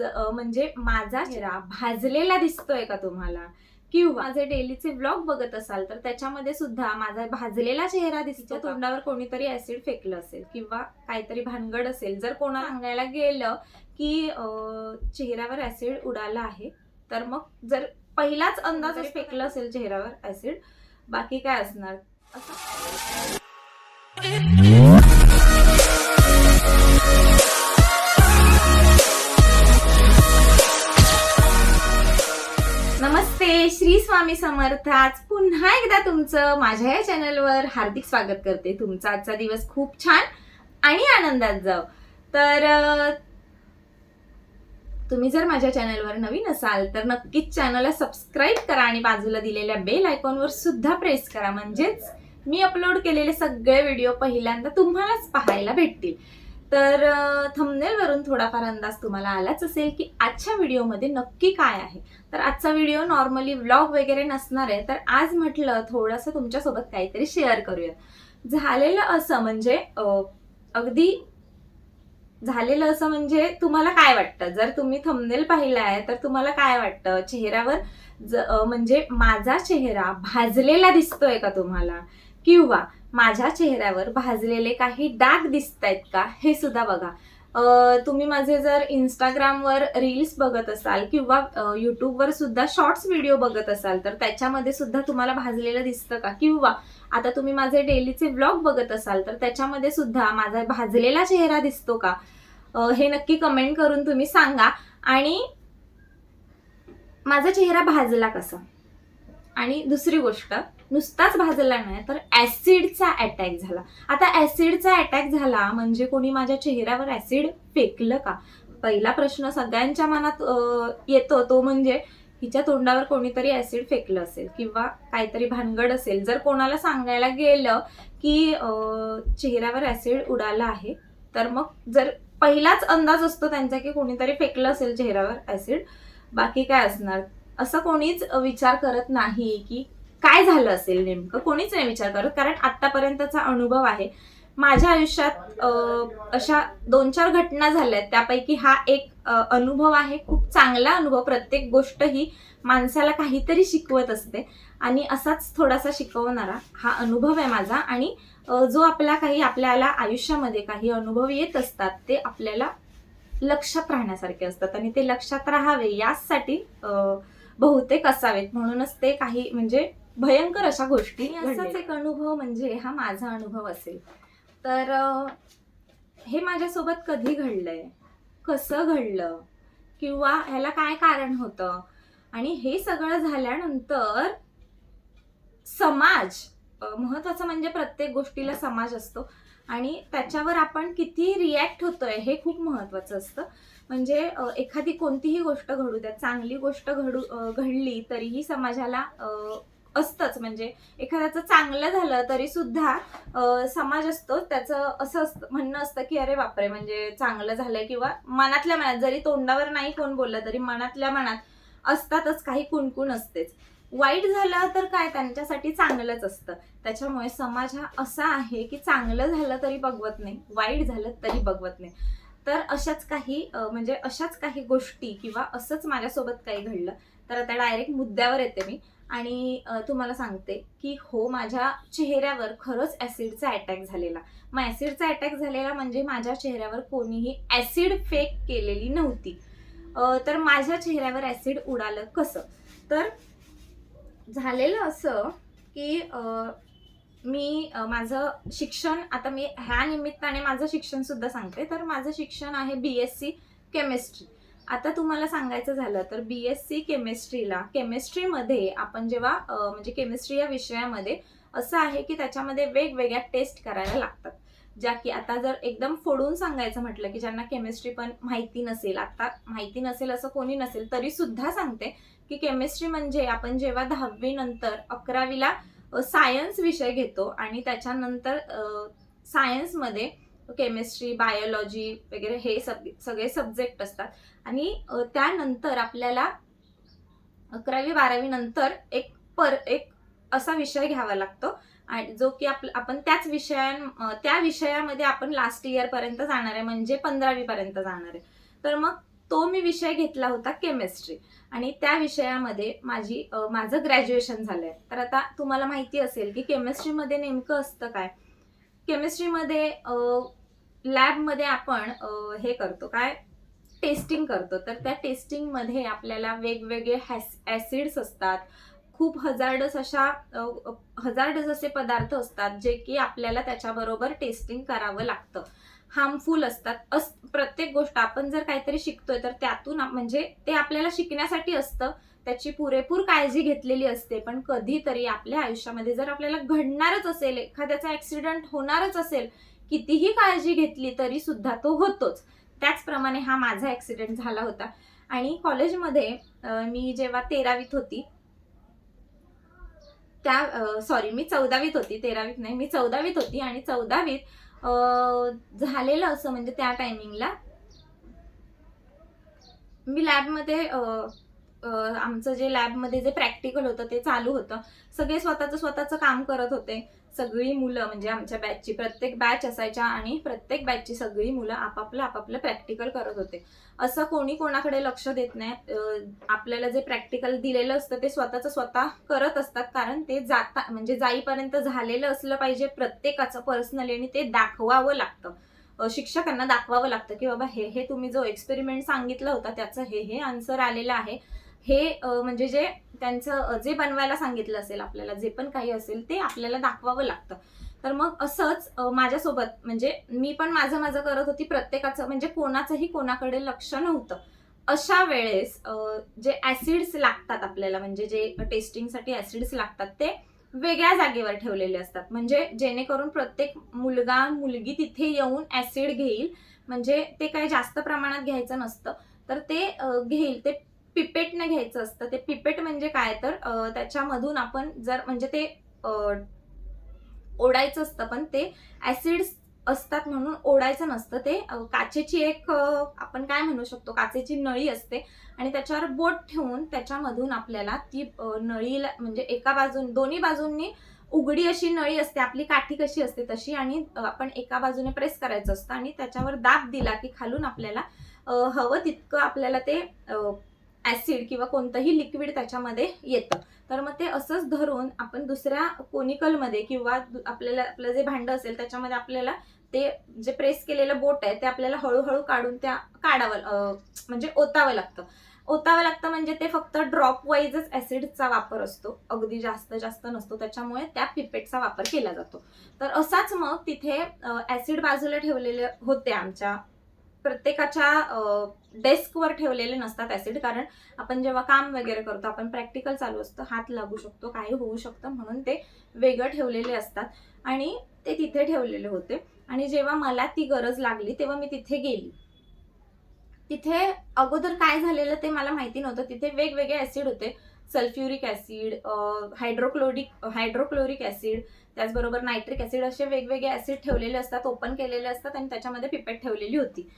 म्हणजे माझा चेहरा भाजलेला दिसतोय का तुम्हाला, किंवा माझे डेलीचे व्लॉग बघत असाल तर त्याच्यामध्ये सुद्धा माझा भाजलेला चेहरा दिसतो, तोंडावर कोणीतरी ऍसिड फेकलं असेल किंवा काहीतरी भानगड असेल, जर कोणाला सांगायला गेलं की चेहऱ्यावर ऍसिड उडाला आहे, तर मग जर पहिलाच अंदाजच फेकलं असेल चेहऱ्यावर ऍसिड, बाकी काय असणार असं. नमस्ते, श्री स्वामी समर्थ. आज पुन्हा एकदा तुमचं माझ्या या चॅनलवर हार्दिक स्वागत करते. तुमचा आजचा दिवस खूप छान आणि आनंदात जाव. तर तुम्ही जर माझ्या चॅनलवर नवीन असाल तर नक्कीच चॅनलला सबस्क्राईब करा आणि बाजूला दिलेल्या बेल आयकॉनवर सुद्धा प्रेस करा, म्हणजेच मी अपलोड केलेले सगळे व्हिडिओ पहिल्यांदा तुम्हालाच पाहायला भेटतील. तर थंबनेल वरून थोडाफार अंदाज तुम्हाला आलाच असेल की आजच्या व्हिडिओमध्ये नक्की काय आहे. तर आजचा व्हिडिओ नॉर्मली व्लॉग वगैरे नसणार आहे, तर आज म्हटलं थोडंसं तुमच्यासोबत काहीतरी शेअर करूया. झालेलं असं म्हणजे तुम्हाला काय वाटतं, जर तुम्ही थंबनेल पाहिलाय तर तुम्हाला काय वाटतं, चेहऱ्यावर म्हणजे माझा चेहरा भाजलेला दिसतोय का तुम्हाला, किंवा माझ्या चेहऱ्यावर भाजलेले काही डाग दिसतायत का, हे सुद्धा बघा. तुम्ही माझे जर इंस्टाग्रामवर रील्स बघत असाल किंवा युट्यूबवर सुद्धा शॉर्ट्स व्हिडिओ बघत असाल तर त्याच्यामध्ये सुद्धा तुम्हाला भाजलेलं दिसतं का, किंवा आता तुम्ही माझे डेलीचे व्लॉग बघत असाल तर त्याच्यामध्ये सुद्धा माझा भाजलेला चेहरा दिसतो का, हे नक्की कमेंट करून तुम्ही सांगा. आणि माझा चेहरा भाजला कसा. आणि दुसरी गोष्ट, नुसताच भाजला नाही तर ऍसिडचा अटॅक झाला. आता ऍसिडचा अटॅक झाला म्हणजे कोणी माझ्या चेहऱ्यावर ऍसिड फेकलं का. पहिला प्रश्न सगळ्यांच्या मनात येतो तो म्हणजे हिच्या तोंडावर कोणीतरी ऍसिड फेकलं असेल किंवा काहीतरी भानगड असेल, जर कोणाला सांगायला गेलं की चेहऱ्यावर ऍसिड उडाला आहे, तर मग जर पहिलाच अंदाज असतो त्यांचा की कोणीतरी फेकलं असेल चेहऱ्यावर ऍसिड, बाकी काय असणार असं कोणीच विचार करत नाही की काय झालं असेल नेमकं. कोणीच नाही विचार करत, कारण आतापर्यंतचा अनुभव आहे. माझ्या आयुष्यात अशा 2-4 घटना झाल्यात, त्यापैकी हा एक अनुभव आहे. खूप चांगला अनुभव. प्रत्येक गोष्ट ही माणसाला काहीतरी शिकवत असते आणि असाच थोडासा शिकवणारा हा अनुभव आहे माझा. आणि जो आपल्याला आयुष्यामध्ये काही अनुभव येत असतात ते आपल्याला लक्षात राहण्यासारखे असतात आणि ते लक्षात राहावे यासाठी बहुतेक असावेत, म्हणूनच ते काही म्हणजे भयंकर अशा गोष्टी. असाच एक अनुभव म्हणजे हा माझा अनुभव असेल. तर हे माझ्यासोबत कधी घडलंय, कसं घडलं, किंवा ह्याला काय कारण होतं, आणि हे सगळं झाल्यानंतर समाज, महत्वाचं म्हणजे प्रत्येक गोष्टीला समाज असतो आणि त्याच्यावर आपण किती रिॲक्ट होतोय हे खूप महत्वाचं असतं. म्हणजे एखादी कोणतीही गोष्ट घडू द्या, चांगली गोष्ट घडली तरीही समाजाला असतंच. म्हणजे एखाद्याचं चांगलं झालं तरी सुद्धा समाज असतो, त्याचं असं म्हणणं असतं की अरे बापरे, म्हणजे चांगलं झालंय, किंवा मनातल्या मनात, जरी तोंडावर नाही कोण बोललं तरी मनातल्या मनात असतातच, काही कुणकुण असतेच. वाईट झालं तर काय, त्यांच्यासाठी चांगलंच असतं. त्याच्यामुळे समाज हा असा आहे की चांगलं झालं तरी बघवत नाही, वाईट झालं तरी बघवत नाही. तर अशाच काही गोष्टी किंवा असंच माझ्यासोबत काही घडलं. तर आता डायरेक्ट मुद्द्यावर येते मी आणि तुम्हाला सांगते की हो, माझ्या चेहऱ्यावर खरंच ऍसिडचा अटॅक झालेला. मग ऍसिडचा अटॅक झालेला म्हणजे माझ्या चेहऱ्यावर कोणीही ऍसिड फेक केलेली नव्हती. तर माझ्या चेहऱ्यावर ऍसिड उडालं कसं. तर झालेलं असं की मी माझं शिक्षण, आता मी ह्या निमित्ताने माझं शिक्षण सुद्धा सांगते. तर माझं शिक्षण आहे BSc केमिस्ट्री. आता तुम्हाला सांगायचं झालं तर BSc केमिस्ट्रीमध्ये आपण जेव्हा म्हणजे केमिस्ट्री या विषयामध्ये असं आहे की त्याच्यामध्ये वेगवेगळ्या टेस्ट करायला लागतात, ज्या की आता जर एकदम फोडून सांगायचं म्हटलं की ज्यांना केमिस्ट्री पण माहिती नसेल, आता माहिती नसेल असं कोणी नसेल तरी सुद्धा सांगते की केमिस्ट्री म्हणजे आपण जेव्हा 10वी नंतर 11वीला सायन्स विषय घेतो आणि त्याच्यानंतर सायन्समध्ये केमिस्ट्री, बायोलॉजी वगैरे हे सगळे सब्जेक्ट असतात. आणि त्यानंतर आपल्याला 11वी-12वी नंतर एक असा विषय घ्यावा लागतो आणि जो की आपण त्या विषयामध्ये आपण लास्ट इयर पर्यंत जाणार आहे, म्हणजे 15वी पर्यंत जाणार आहे. तर मग तो मी विषय घेतला होता केमिस्ट्री, आणि त्या विषयामध्ये माझं ग्रॅज्युएशन झालंय. तर आता तुम्हाला माहिती असेल की केमिस्ट्रीमध्ये नेमकं असतं काय. केमिस्ट्रीमध्ये लॅबमध्ये आपण हे करतो काय, टेस्टिंग करतो. तर त्या टेस्टिंगमध्ये आपल्याला वेगवेगळे ऍसिड्स असतात, खूप हजार्डस असे पदार्थ असतात जे की आपल्याला त्याच्याबरोबर टेस्टिंग करावं लागतं. हार्मफुल असतात. प्रत्येक गोष्ट आपण जर काहीतरी शिकतोय तर त्यातून म्हणजे ते आपल्याला शिकण्यासाठी असतं, त्याची पुरेपूर काळजी घेतलेली असते. पण कधीतरी आपल्या आयुष्यामध्ये जर आपल्याला घडणारच असेल, एखाद्याचा ऍक्सिडेंट होणारच असेल, कितीही काळजी घेतली तरी सुद्धा तो होतोच. त्याचप्रमाणे हा माझा ऍक्सिडेंट झाला होता. आणि कॉलेजमध्ये मी जेव्हा 13वीत होती, मी 14वीत होती, 13वीत नाही, मी 14वीत होती. आणि 14वीत झालेलं असं म्हणजे त्या टायमिंगला मी लॅबमध्ये आमचं जे लॅबमध्ये जे प्रॅक्टिकल होतं ते चालू होतं. सगळे स्वतःचं काम करत होते. सगळी मुलं म्हणजे आमच्या बॅचची प्रत्येक बॅच असायच्या आणि प्रत्येक बॅचची सगळी मुलं आपापलं प्रॅक्टिकल करत होते. असं कोणी कोणाकडे लक्ष देत नाही. आपल्याला जे प्रॅक्टिकल दिलेलं असतं ते स्वतः करत असतात, कारण ते म्हणजे जाईपर्यंत झालेलं असलं पाहिजे प्रत्येकाचं पर्सनली, आणि ते दाखवावं लागतं. शिक्षकांना दाखवावं लागतं की बाबा हे तुम्ही जो एक्सपेरिमेंट सांगितला होता त्याचं हे आन्सर आलेलं आहे. हे म्हणजे जे त्यांचं जे बनवायला सांगितलं असेल आपल्याला, जे पण काही असेल ते आपल्याला दाखवावं लागतं. तर मग असंच माझ्यासोबत म्हणजे मी पण माझं करत होती, प्रत्येकाचं म्हणजे कोणाचंही कोणाकडे लक्ष नव्हतं. अशा वेळेस जे ऍसिड्स लागतात आपल्याला, म्हणजे जे टेस्टिंगसाठी ऍसिड्स लागतात ते वेगळ्या जागेवर ठेवलेले असतात, म्हणजे जेणेकरून प्रत्येक मुलगा मुलगी तिथे येऊन ऍसिड घेईल. म्हणजे ते काही जास्त प्रमाणात घ्यायचं नसतं, तर ते घेईल. ते पिपेटने घ्यायचं असतं. ते पिपेट म्हणजे काय, तर त्याच्यामधून आपण जर म्हणजे ते ओढायचं असतं, पण ते ऍसिड्स असतात म्हणून ओढायचं नसतं. ते काचेची एक आपण काय म्हणू शकतो, काचेची नळी असते आणि त्याच्यावर बोट ठेवून त्याच्यामधून आपल्याला ती नळीला म्हणजे दोन्ही बाजूंनी उघडी अशी नळी असते, आपली काठी कशी असते तशी, आणि आपण एका बाजूने प्रेस करायचं असतं आणि त्याच्यावर दाब दिला की खालून आपल्याला हवं तितकं आपल्याला ते ऍसिड किंवा कोणतंही लिक्विड त्याच्यामध्ये येतं. तर मग ते असंच धरून आपण दुसऱ्या कोनिकलमध्ये किंवा आपलं जे भांडं असेल त्याच्यामध्ये आपल्याला ते जे प्रेस केलेलं बोट आहे ते आपल्याला हळूहळू काढावं म्हणजे ओतावं लागतं. म्हणजे ते फक्त ड्रॉप वाईजच ऍसिडचा वापर असतो, अगदी जास्त नसतो. त्याच्यामुळे त्या पिपेटचा वापर केला जातो. तर असाच मग तिथे ऍसिड बाजूला ठेवलेले होते. आमच्या प्रत्येकाच्या डेस्कवर ठेवलेले नसतात ऍसिड, कारण आपण जेव्हा काम वगैरे करतो, आपण प्रॅक्टिकल चालू असतं, हात लागू शकतो, काही होऊ शकतं, म्हणून ते वेगळं ठेवलेले असतात आणि ते तिथे ठेवलेले होते. आणि जेव्हा मला ती गरज लागली तेव्हा मी तिथे गेली. तिथे अगोदर काय झालेलं ते मला माहिती नव्हतं. तिथे वेगवेगळे ऍसिड होते. सल्फ्युरिक ऍसिड, हायड्रोक्लोरिक ऍसिड, त्याचबरोबर नायट्रिक ऍसिड, असे वेगवेगळे ऍसिड ठेवलेले असतात, ओपन केलेले असतात आणि त्याच्यामध्ये पिपेट ठेवलेली होती.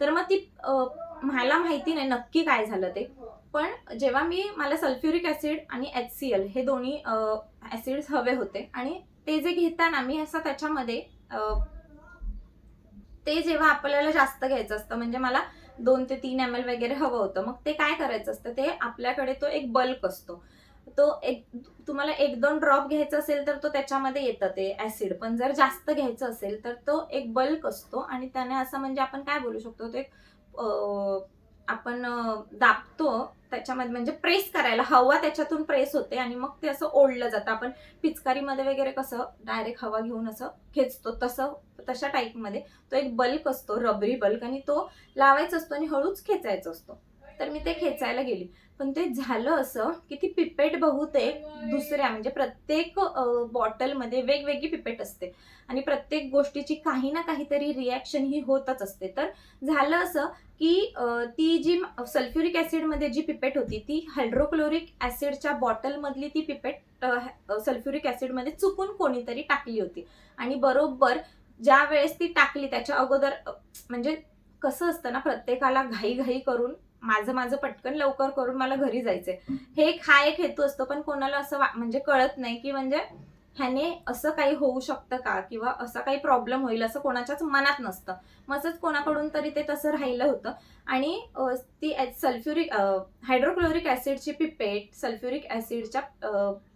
तर मग ती मला माहिती नाही नक्की काय झालं ते. पण जेव्हा मला सल्फ्युरिक ऍसिड आणि HCl हे दोन्ही ऍसिड्स हवे होते आणि ते जे घेताना मी असं त्याच्यामध्ये ते जेव्हा आपल्याला जास्त घ्यायचं असतं, म्हणजे मला 2 ते 3 ml वगैरे हवं होतं, मग ते काय करायचं असतं, ते आपल्याकडे तो एक बल्क असतो. तुम्हाला 1-2 ड्रॉप घ्यायचा असेल तर तो त्याच्यामध्ये येतं ते ऍसिड, पण जर जास्त घ्यायचं असेल तर तो एक बल्क असतो आणि त्याने असं म्हणजे आपण काय बोलू शकतो, ते आपण दाबतो त्याच्यामध्ये, म्हणजे प्रेस करायला हवा त्याच्यातून प्रेस होते आणि मग ते असं ओढलं जातं. आपण पिचकारीमध्ये वगैरे कसं डायरेक्ट हवा घेऊन असं खेचतो, तशा टाईपमध्ये तो एक बल्क असतो, रबरी बल्क, आणि तो लावायचा असतो आणि हळूच खेचायचा असतो. तर मी ते खेचायला गेली, पण ते झालं असं की ती पिपेट बहुतेक दुसऱ्या म्हणजे प्रत्येक बॉटलमध्ये वेगवेगळी पिपेट असते आणि प्रत्येक गोष्टीची काही ना काहीतरी रिॲक्शन ही होतच असते. तर झालं असं की ती जी सल्फ्युरिक ऍसिड मध्ये जी पिपेट होती ती हायड्रोक्लोरिक ऍसिडच्या बॉटलमधली ती पिपेट सल्फ्युरिक ऍसिड मध्ये चुकून कोणीतरी टाकली होती. आणि बरोबर ज्या वेळेस ती टाकली त्याच्या अगोदर म्हणजे कसं असतं ना, प्रत्येकाला घाई करून माझं पटकन लवकर करून मला घरी जायचंय, हे एक हेतू असतो. पण कोणाला असं म्हणजे कळत नाही की म्हणजे ह्याने असं काही होऊ शकतं का, किंवा असा काही प्रॉब्लेम होईल असं कोणाच्याच मनात नसतं. मगच कोणाकडून तरी ते तसं राहिलं होतं. आणि ती सल्फ्युरिक हायड्रोक्लोरिक ॲसिडची पिपेट सल्फ्युरिक ॲसिडच्या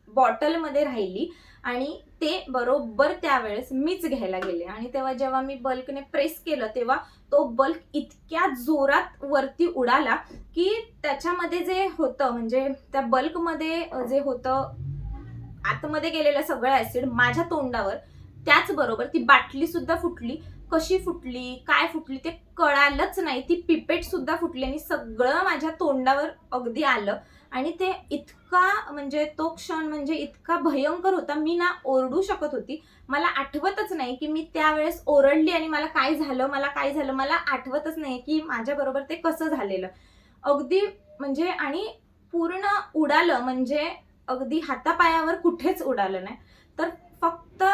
बॉटलमध्ये राहिली. आणि ते बरोबर त्यावेळेस मीच घ्यायला गेले. आणि तेव्हा जेव्हा मी बल्कने प्रेस केलं, तेव्हा तो बल्क इतक्या जोरात वरती उडाला की त्याच्यामध्ये जे होतं, म्हणजे त्या बल्कमध्ये जे होतं आतमध्ये गेलेलं सगळं ऍसिड माझ्या तोंडावर, त्याचबरोबर ती बाटली सुद्धा फुटली. कशी फुटली, काय फुटली ते कळालंच नाही. ती पिपेट सुद्धा फुटली आणि सगळं माझ्या तोंडावर अगदी आलं. आणि ते इतका, म्हणजे तो क्षण म्हणजे इतका भयंकर होता. मी ना ओरडू शकत होती. मला आठवतच नाही की मी त्यावेळेस ओरडली आणि मला काय झालं, मला आठवतच नाही की माझ्या बरोबर ते कसं झालेलं. अगदी म्हणजे, आणि पूर्ण उडालं म्हणजे अगदी हातापायावर कुठेच उडालं नाही. तर फक्त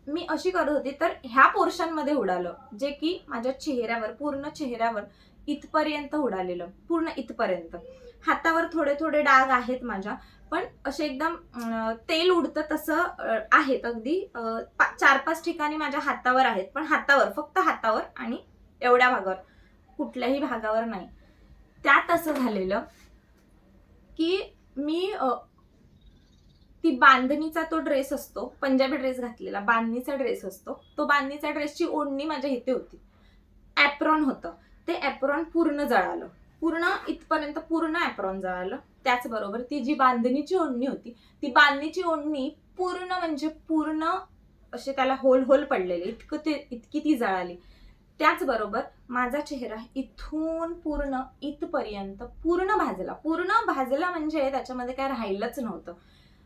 मी अशी करत होती तर ह्या पोर्शनमध्ये उडालं, जे की माझ्या चेहऱ्यावर, पूर्ण चेहऱ्यावर इथपर्यंत उडालेलं, पूर्ण इथपर्यंत. हातावर थोडे थोडे डाग आहेत माझ्या, पण असे एकदम तेल उडतं तसं आहेत. अगदी 4-5 ठिकाणी माझ्या हातावर आहेत, पण हातावर, फक्त हातावर आणि एवढ्या भागावर, कुठल्याही भागावर नाही. त्यात असं झालेलं की मी ती बांधणीचा तो ड्रेस असतो, पंजाबी ड्रेस घातलेला, बांधणीचा ड्रेस असतो, तो बांधणीचा ड्रेसची ओढणी माझ्या इथे होती. ॲप्रॉन होतं, ते ॲप्रॉन पूर्ण जळालं, पूर्ण इथपर्यंत पूर्ण ॲप्रॉन जळालं. त्याचबरोबर ती जी बांधणीची ओढणी होती, ती बांधणीची ओढणी पूर्ण म्हणजे पूर्ण असे त्याला होल होल पडलेले, इतकी ती जळाली. त्याचबरोबर माझा चेहरा इथून पूर्ण इथपर्यंत पूर्ण भाजला म्हणजे त्याच्यामध्ये काय राहिलंच नव्हतं.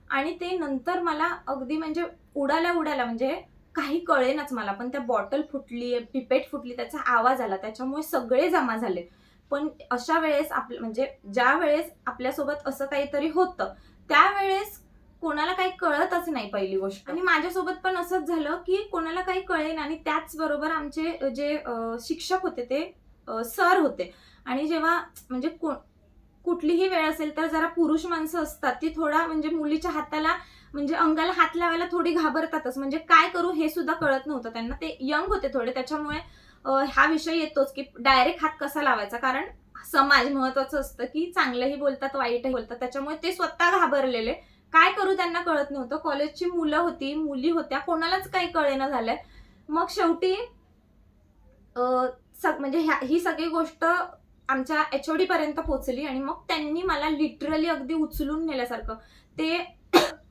आणि ते नंतर मला अगदी म्हणजे उडाल्या म्हणजे काही कळेनाच मला. पण त्या बॉटल फुटली, पिपेट फुटली, त्याचा आवाज आला, त्याच्यामुळे सगळे जमा झाले. पण अशा वेळेस म्हणजे ज्या वेळेस आपल्यासोबत असं काहीतरी होतं, त्यावेळेस कोणाला काही कळतच नाही पहिली गोष्ट. आणि माझ्यासोबत पण असंच झालं की कोणाला काही कळेना. आणि त्याचबरोबर आमचे जे शिक्षक होते ते सर होते. आणि जेव्हा म्हणजे कुठलीही वेळ असेल तर जरा पुरुष माणसं असतात, ती थोडा म्हणजे मुलीच्या हाताला, म्हणजे अंगाला हात लावायला थोडी घाबरतातच. म्हणजे काय करू हे सुद्धा कळत नव्हतं त्यांना. ते यंग होते थोडे, त्याच्यामुळे हा विषय येतोच की डायरेक्ट हात कसा लावायचा. कारण समाज महत्वाचं असतं की चांगलंही बोलतात, वाईटही बोलतात. त्याच्यामुळे ते स्वतः घाबरलेले. काय करू त्यांना कळत नव्हतं. कॉलेजची मुलं होती, मुली होत्या, कोणालाच काही कळेना झालंय. मग शेवटी म्हणजे ही सगळी गोष्ट आमच्या एचओडी पर्यंत पोहोचली. आणि मग त्यांनी मला लिटरली अगदी उचलून नेल्यासारखं, ते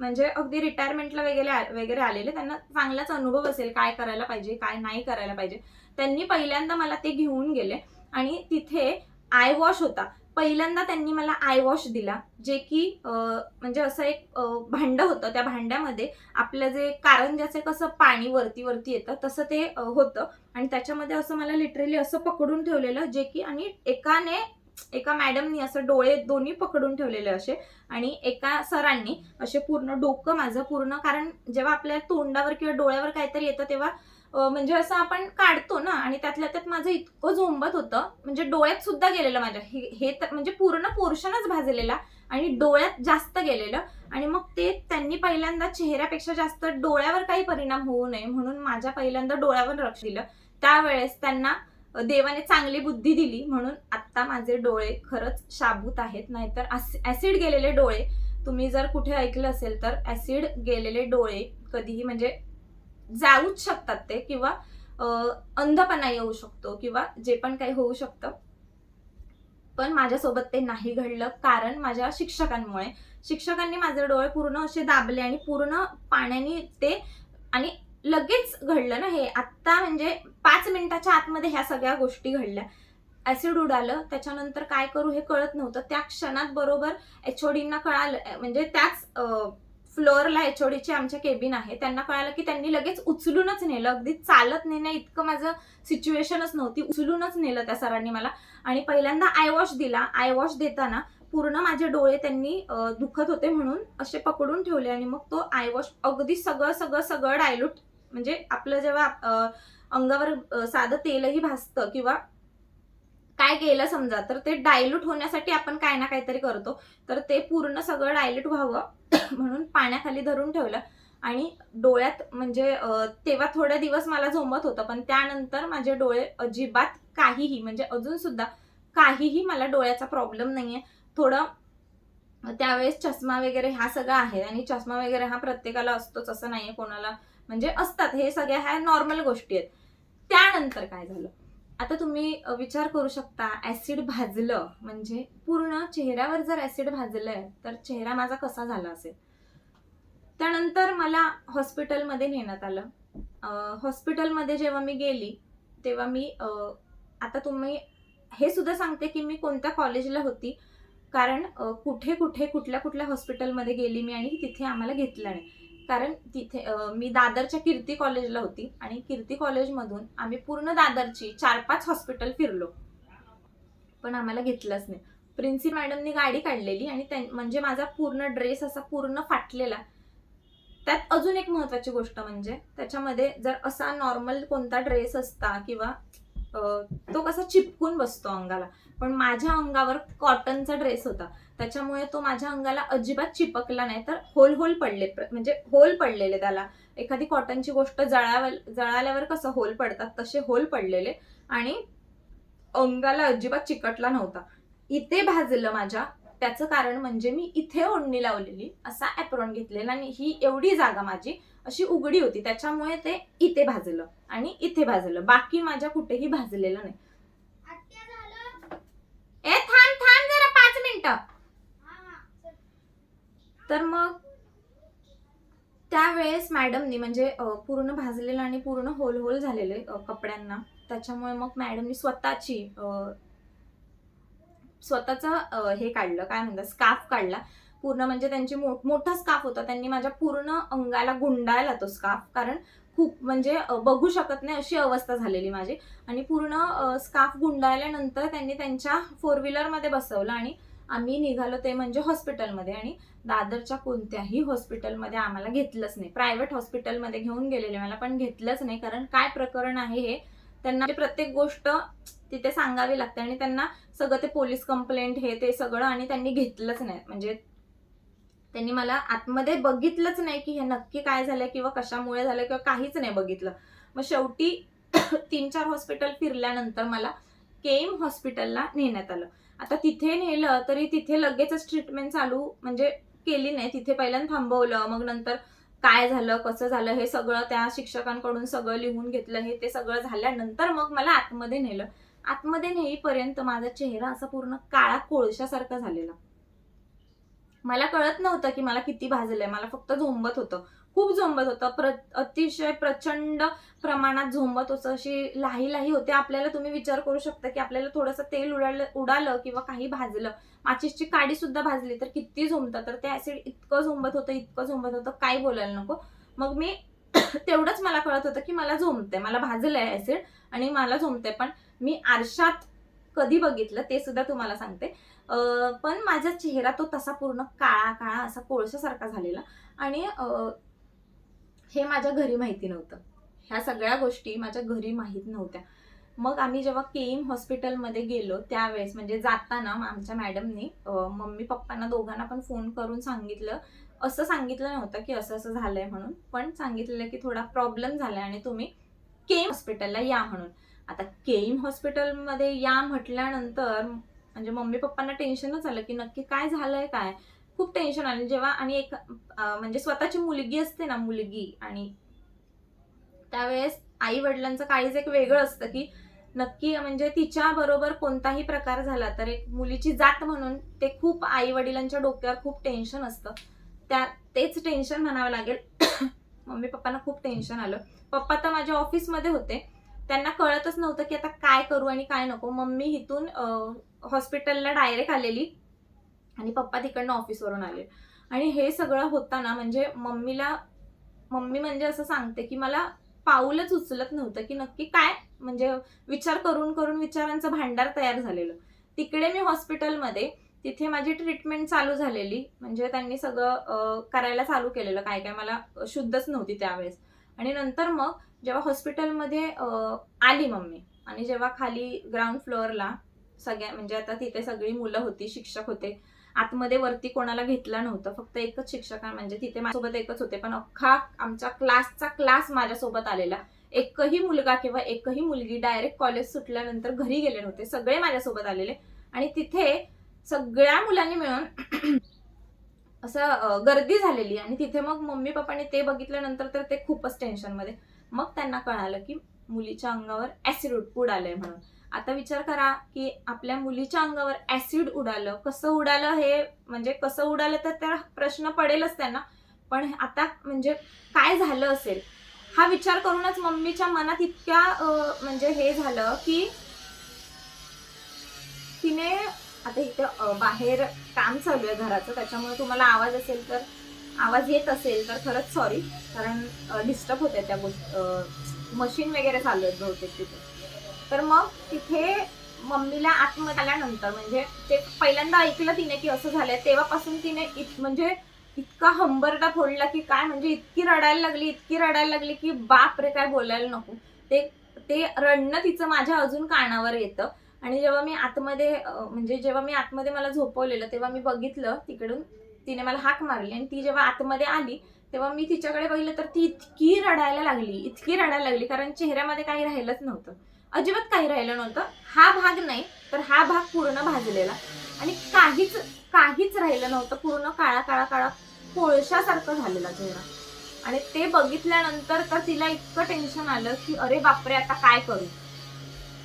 म्हणजे अगदी रिटायरमेंटला वगैरे आलेले, त्यांना चांगलाच अनुभव असेल काय करायला पाहिजे, काय नाही करायला पाहिजे. त्यांनी पहिल्यांदा मला ते घेऊन गेले. आणि तिथे आय वॉश होता. पहिल्यांदा त्यांनी मला आय वॉश दिला, जे की म्हणजे असं एक भांडं होतं. त्या भांड्यामध्ये आपलं जे कारंजाचे कसं पाणी वरती वरती येतं, तसं ते होतं. आणि त्याच्यामध्ये असं मला लिटरली असं पकडून ठेवलेलं, जे की, आणि एका मॅडमनी असं डोळे दोन्ही पकडून ठेवलेले असे. आणि एका सरांनी असे पूर्ण डोकं माझं पूर्ण, कारण जेव्हा आपल्या तोंडावर किंवा डोळ्यावर काहीतरी येतं तेव्हा म्हणजे असं आपण काढतो ना, आणि त्यातल्या त्यात माझं इतकं झोंबत होतं, म्हणजे डोळ्यात सुद्धा गेलेलं माझ्या. हे तर म्हणजे पूर्ण पोर्शनच भाजलेला आणि डोळ्यात जास्त गेलेलं. आणि मग ते त्यांनी पहिल्यांदा चेहऱ्यापेक्षा जास्त डोळ्यावर काही परिणाम होऊ नये म्हणून माझ्या पहिल्यांदा डोळ्यावर लक्ष दिलं. त्यावेळेस त्यांना देवाने चांगली बुद्धी दिली, म्हणून आता माझे डोळे खरंच शाबूत आहेत. नाहीतर ऍसिड गेलेले डोळे, तुम्ही जर कुठे ऐकलं असेल तर ऍसिड गेलेले डोळे कधीही म्हणजे जाऊच शकतात ते, किंवा अंधपणा येऊ शकतो, किंवा जे पण काही होऊ शकतं. पण माझ्यासोबत ते नाही घडलं, कारण माझ्या शिक्षकांनी माझे डोळे पूर्ण असे दाबले आणि पूर्ण पाण्याने ते, आणि लगेच घडलं ना हे. आत्ता म्हणजे 5 मिनिटाच्या आतमध्ये ह्या सगळ्या गोष्टी घडल्या. ऍसिड उडालं, त्याच्यानंतर काय करू हे कळत नव्हतं. त्या क्षणात बरोबर एचओडींना कळालं, म्हणजे त्याच फ्लोअरला एचओडीची आमच्या केबिन आहे, त्यांना कळालं की त्यांनी लगेच उचलूनच नेलं. अगदी चालत नेण्या इतकं माझं सिच्युएशनच नव्हती, उचलूनच नेलं त्या सरांनी मला. आणि पहिल्यांदा आय वॉश दिला. आय वॉश देताना पूर्ण माझे डोळे त्यांनी दुखत होते म्हणून असे पकडून ठेवले. आणि मग तो आय वॉश अगदी सगळं डायल्यूट, म्हणजे आपलं जेव्हा अंगावर साधं तेलही भासतं किंवा काय केलं समजा, तर ते डायल्यूट होण्यासाठी आपण काय ना काहीतरी करतो, तर ते पूर्ण सगळं डायल्यूट व्हावं म्हणून पाण्याखाली धरून ठेवलं. आणि डोळ्यात म्हणजे तेव्हा थोडे दिवस मला झोंबत होतं, पण त्यानंतर माझे डोळे अजिबात काहीही म्हणजे अजून सुद्धा काहीही मला डोळ्याचा प्रॉब्लेम नाहीये. थोडं त्यावेळेस चष्मा वगैरे हा सगळा आहे आणि चष्मा वगैरे हा प्रत्येकाला असतोच असं नाहीये, कोणाला म्हणजे असतात, हे सगळ्या ह्या नॉर्मल गोष्टी आहेत. त्यानंतर काय झालं, आता तुम्ही विचार करू शकता, ऍसिड भाजलं म्हणजे पूर्ण चेहऱ्यावर जर ऍसिड भाजलंय तर चेहरा माझा कसा झाला असेल. त्यानंतर मला हॉस्पिटलमध्ये नेण्यात आलं. हॉस्पिटलमध्ये जेव्हा मी गेली तेव्हा मी आता तुम्ही हे सुद्धा सांगते की मी कोणत्या कॉलेजला होती, कारण कुठे कुठे कुठल्या कुठल्या हॉस्पिटलमध्ये गेली मी आणि तिथे आम्हाला घेतलं नाही. कारण तिथे मी दादरच्या कीर्ती कॉलेजला होती आणि कीर्ती कॉलेजमधून आम्ही पूर्ण दादरची 4-5 हॉस्पिटल फिरलो, पण आम्हाला घेतलंच नाही. प्रिन्सी मॅडमनी गाडी काढलेली आणि म्हणजे माझा पूर्ण ड्रेस असा पूर्ण फाटलेला. त्यात अजून एक महत्वाची गोष्ट म्हणजे त्याच्यामध्ये जर असा नॉर्मल कोणता ड्रेस असता किंवा तो कसा चिपकून बसतो अंगाला, पण माझ्या अंगावर कॉटनचा ड्रेस होता, त्याच्यामुळे तो माझ्या अंगाला अजिबात चिपकला नाही, तर होल होल पडले, म्हणजे होल पडलेले त्याला. एखादी कॉटनची गोष्ट जळाल्यावर कसं होल पडतात तसे होल पडलेले आणि अंगाला अजिबात चिकटला नव्हता. इथे भाजलं माझ्या, त्याचं कारण म्हणजे मी इथे ओढणी लावलेली, असा ॲप्रॉन घेतलेला आणि ही एवढी जागा माझी अशी उघडी होती, त्याच्यामुळे ते इथे भाजलं आणि इथे भाजलं, बाकी माझ्या कुठेही भाजलेलं नाही. ए थांब थांब जरा 5 मिनिटं. तर मग त्यावेळेस मॅडमनी म्हणजे पूर्ण भाजलेलं आणि पूर्ण होल होल झालेले कपड्यांना, त्याच्यामुळे मग मॅडमनी स्वतःचं हे काढलं, काय म्हणतात, स्कार्फ काढला पूर्ण, म्हणजे त्यांची मोठा स्कार्फ होता, त्यांनी माझ्या पूर्ण अंगाला गुंडाळला तो स्कार्फ, कारण खूप म्हणजे बघू शकत नाही अशी अवस्था झालेली माझी. आणि पूर्ण स्कार्फ गुंडाळल्यानंतर त्यांनी त्यांच्या 4 व्हीलरमध्ये बसवलं आणि आम्ही निघालो ते म्हणजे हॉस्पिटलमध्ये. आणि दादरच्या कोणत्याही हॉस्पिटलमध्ये आम्हाला घेतलंच नाही. प्रायव्हेट हॉस्पिटलमध्ये घेऊन गेलेले मला, पण घेतलंच नाही, कारण काय प्रकरण आहे हे त्यांना प्रत्येक गोष्ट तिथे सांगावी लागते आणि त्यांना सगळं ते पोलीस कंप्लेंट हे ते सगळं, आणि त्यांनी घेतलंच नाही. म्हणजे त्यांनी मला आतमध्ये बघितलंच नाही की हे नक्की काय झालं किंवा कशामुळे झालं किंवा काहीच नाही बघितलं. मग शेवटी 3-4 हॉस्पिटल फिरल्यानंतर मला केम हॉस्पिटलला नेण्यात आलं. आता तिथे नेलं तरी तिथे लगेचच ट्रीटमेंट चालू म्हणजे केली नाही. तिथे पहिल्यांदा थांबवलं, मग नंतर काय झालं कसं झालं हे सगळं त्या शिक्षकांकडून सगळं लिहून घेतलं, हे ते सगळं झाल्यानंतर मग मला आतमध्ये नेलं. आतमध्ये नेईपर्यंत माझा चेहरा असा पूर्ण काळा कोळशासारखा झालेला. मला कळत नव्हतं की मला किती भाजलंय, मला फक्त झोंबत होतं, खूप झोंबत होतं, अतिशय प्रचंड प्रमाणात झोंबत होतं, अशी लाही लाही होते. आपल्याला तुम्ही विचार करू शकता की आपल्याला थोडंसं तेल उडालं किंवा काही भाजलं, माचीसची काडी सुद्धा भाजली तर किती झोंबतं, तर ते ऍसिड इतकं झोंबत होतं काय बोलायला नको. मग मी तेवढंच मला कळत होतं की मला झोंबते, मला भाजलंय ऍसिड आणि मला झोंबते. पण मी आरशात कधी बघितलं ते सुद्धा तुम्हाला सांगते. पण माझा चेहरा तो तसा पूर्ण काळा काळा असा कोळशासारखा झालेला. आणि हे माझ्या घरी माहिती नव्हतं, ह्या सगळ्या गोष्टी माझ्या घरी माहीत नव्हत्या. मग आम्ही जेव्हा केईम हॉस्पिटलमध्ये गेलो त्यावेळेस म्हणजे जाताना आमच्या मॅडमनी मम्मी पप्पांना दोघांना पण फोन करून सांगितलं, असं सांगितलं नव्हतं की असं असं झालंय म्हणून, पण सांगितलेलं की थोडा प्रॉब्लेम झालाय आणि तुम्ही केईम हॉस्पिटलला या म्हणून. आता केईम हॉस्पिटलमध्ये या म्हटल्यानंतर म्हणजे मम्मी पप्पांना टेन्शनच आलं की नक्की काय झालंय काय, खूप टेन्शन आलं जेव्हा. आणि एक म्हणजे स्वतःची मुलगी असते ना, मुलगी, आणि त्यावेळेस आई वडिलांचं काळीज एक वेगळं असतं की नक्की म्हणजे तिच्या बरोबर कोणताही प्रकार झाला तर एक मुलीची जात म्हणून ते खूप आई वडिलांच्या डोक्यावर खूप टेन्शन असतं. तेच टेन्शन म्हणावं लागेल. मम्मी पप्पांना खूप टेन्शन आलं. पप्पा तर माझ्या ऑफिसमध्ये होते, त्यांना कळतच नव्हतं की आता काय करू आणि काय नको. मम्मी इथून हॉस्पिटलला डायरेक्ट आलेली आणि पप्पा तिकडनं ऑफिसवरून आले. आणि हे सगळं होताना म्हणजे मम्मी म्हणजे असं सांगते की मला पाऊलच उचलत नव्हतं की नक्की काय, म्हणजे विचार करून करून विचारांचं भांडार तयार झालेलं. तिकडे मी हॉस्पिटलमध्ये तिथे माझी ट्रीटमेंट चालू झालेली, म्हणजे त्यांनी सगळं करायला चालू केलेलं, काय काय मला शुद्धच नव्हती त्यावेळेस. आणि नंतर मग जेव्हा हॉस्पिटलमध्ये आली मम्मी आणि जेव्हा खाली ग्राउंड फ्लोअरला सगळ्या म्हणजे आता तिथे सगळी मुलं होती, शिक्षक होते आतमध्ये वरती कोणाला घेतलं नव्हतं, फक्त एकच शिक्षक म्हणजे तिथे माझ्यासोबत एकच होते, पण अख्खा आमच्या क्लास माझ्यासोबत आलेला. एकही मुलगा किंवा एकही मुलगी डायरेक्ट कॉलेज सुटल्यानंतर घरी गेले नव्हते, सगळे माझ्यासोबत आलेले. आणि तिथे सगळ्या मुलांनी मिळून असं गर्दी झालेली. आणि तिथे मग मम्मी पप्पांनी ते बघितल्यानंतर तर ते खूपच टेन्शनमध्ये. मग त्यांना कळालं की मुलीच्या अंगावर ऍसिड उडालंय म्हणून. आता विचार करा की आपल्या मुलीच्या अंगावर ऍसिड उडालं, कसं उडालं हे, म्हणजे कसं उडालं तर त्या प्रश्न पडेलच त्यांना, पण आता म्हणजे काय झालं असेल हा विचार करूनच मम्मीच्या मनात इतक्या म्हणजे हे झालं की तिने, आता इथं बाहेर काम चालू आहे घराचं, त्याच्यामुळे तुम्हाला आवाज येत असेल तर खरंच सॉरी, कारण डिस्टर्ब होते त्या गोष्टी, मशीन वगैरे चालू आहेत बहुतेक तिथे. तर मग तिथे मम्मीला आतमध्ये आल्यानंतर म्हणजे ते पहिल्यांदा ऐकलं तिने की असं झालंय, तेव्हापासून तिने म्हणजे इतका हंबरडा फोडला की काय, म्हणजे इतकी रडायला लागली की बाप रे काय बोलायला नको. ते रडणं तिचं माझ्या अजून कानावर येतं. आणि जेव्हा मी आतमध्ये मला झोपवलेलं, तेव्हा मी बघितलं तिकडून, तिने मला हाक मारली आणि ती जेव्हा आतमध्ये आली तेव्हा मी तिच्याकडे बघितलं तर ती इतकी रडायला लागली, कारण चेहऱ्यामध्ये काही राहिलंच नव्हतं, अजिबात काही राहिलं नव्हतं. हा भाग नाही तर हा भाग पूर्ण भाजलेला आणि काहीच राहिलं नव्हतं, पूर्ण काळा कोळशासारखं झालेला चेहरा. आणि ते बघितल्यानंतर तर तिला इतकं टेन्शन आलं की अरे बापरे आता काय करू.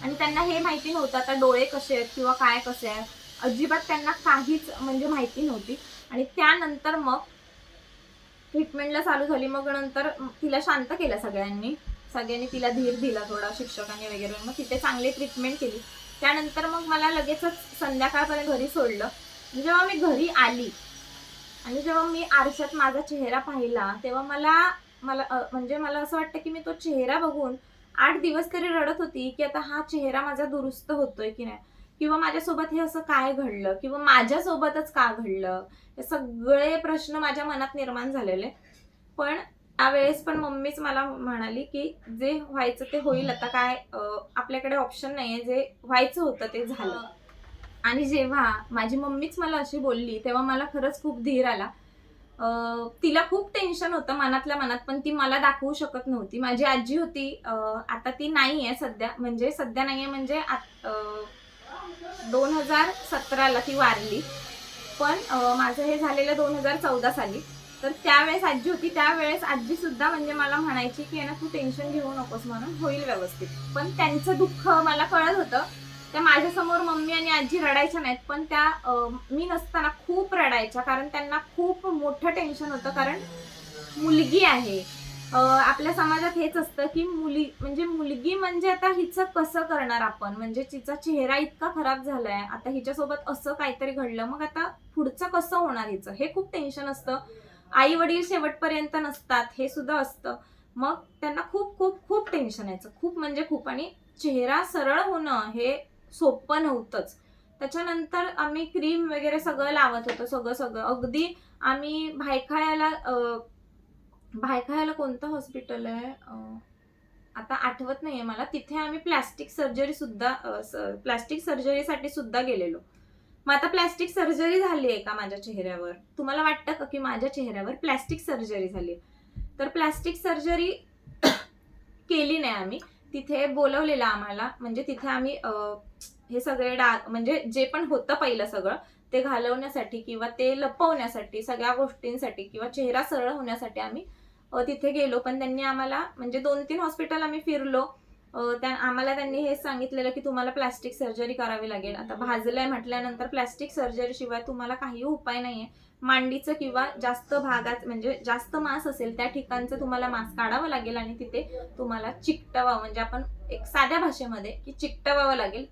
आणि त्यांना हे माहिती नव्हतं आता डोळे कसे आहेत किंवा काय कसे आहे, अजिबात त्यांना काहीच म्हणजे माहिती नव्हती. आणि त्यानंतर मग ट्रीटमेंटला चालू झाली. मग नंतर तिला शांत केलं सगळ्यांनी तिला धीर दिला थोडा, शिक्षकांनी वगैरे. मग तिथे चांगली ट्रीटमेंट केली. त्यानंतर मग मला लगेचच संध्याकाळपर्यंत घरी सोडलं. जेव्हा मी घरी आली आणि जेव्हा मी आरशात माझा चेहरा पाहिला तेव्हा मला असं वाटतं की मी तो चेहरा बघून 8 दिवस तरी रडत होती की आता हा चेहरा माझा दुरुस्त होतोय की नाही, किंवा माझ्यासोबत हे असं काय घडलं, किंवा माझ्यासोबतच का घडलं, हे सगळे प्रश्न माझ्या मनात निर्माण झालेले. पण त्यावेळेस पण मम्मीच मला म्हणाली की जे व्हायचं ते होईल, आता काय आपल्याकडे ऑप्शन नाहीये, जे व्हायचं होतं ते झालं. आणि जेव्हा माझी मम्मीच मला अशी बोलली तेव्हा मला खरंच खूप धीर आला. तिला खूप टेन्शन होतं मनातल्या मनात, पण ती मला दाखवू शकत नव्हती. माझी आजी होती, आता ती नाहीये सध्या, सध्या नाहीये म्हणजे 2017ला ती वारली. पण माझं हे झालेलं 2014 साली. तर त्यावेळेस आजी होती, त्यावेळेस आजी सुद्धा म्हणजे मला म्हणायची की ना तू टेन्शन घेऊ नकोस म्हणून, होईल व्यवस्थित. पण त्यांचं दुःख मला कळत होतं. त्या माझ्यासमोर मम्मी आणि आजी रडायच्या नाहीत, पण त्या मी नसताना खूप रडायच्या, कारण त्यांना खूप मोठं टेन्शन होतं, कारण मुलगी आहे. आपल्या समाजात हेच असतं की मुलगी म्हणजे आता हिचं कसं करणार आपण, म्हणजे तिचा चेहरा इतका खराब झालाय, आता हिच्यासोबत असं काहीतरी घडलं, मग आता पुढचं कसं होणार हिचं, हे खूप टेन्शन असतं. आई वडील शेवटपर्यंत नसतात हे सुद्धा असतं. मग त्यांना खूप खूप खूप टेन्शन यायचं, खूप म्हणजे खूप. आणि चेहरा सरळ होणं हे सोपं नव्हतंच. त्याच्यानंतर आम्ही क्रीम वगैरे सगळं लावत होतो, सगळं अगदी. आम्ही भायखळ्याला कोणतं हॉस्पिटल आहे आता आठवत नाहीये मला, तिथे आम्ही प्लास्टिक सर्जरीसाठी सुद्धा गेलेलो. मग आता प्लास्टिक सर्जरी झाली आहे का माझ्या चेहऱ्यावर? तुम्हाला वाटतं का की माझ्या चेहऱ्यावर प्लास्टिक सर्जरी झाली? तर प्लास्टिक सर्जरी केली नाही आम्ही. तिथे बोलवलेलं आम्हाला, म्हणजे तिथे आम्ही हे सगळे म्हणजे जे पण होतं पहिलं सगळं ते घालवण्यासाठी किंवा ते लपवण्यासाठी, सगळ्या गोष्टींसाठी किंवा चेहरा सरळ होण्यासाठी आम्ही तिथे गेलो. पण त्यांनी आम्हाला म्हणजे 2-3 हॉस्पिटल आम्ही फिरलो. आम्हाला त्यांनी हे सांगितलेलं की तुम्हाला प्लास्टिक सर्जरी करावी लागेल. आता भाजलंय म्हटल्यानंतर प्लास्टिक सर्जरी शिवाय तुम्हाला काही उपाय नाहीये. मांडीचं किंवा जास्त भागात म्हणजे जास्त मांस असेल त्या ठिकाणचं तुम्हाला मांस काढावं लागेल आणि तिथे तुम्हाला चिकटवावं, म्हणजे आपण एक साध्या भाषेमध्ये की चिकटवावं लागेल.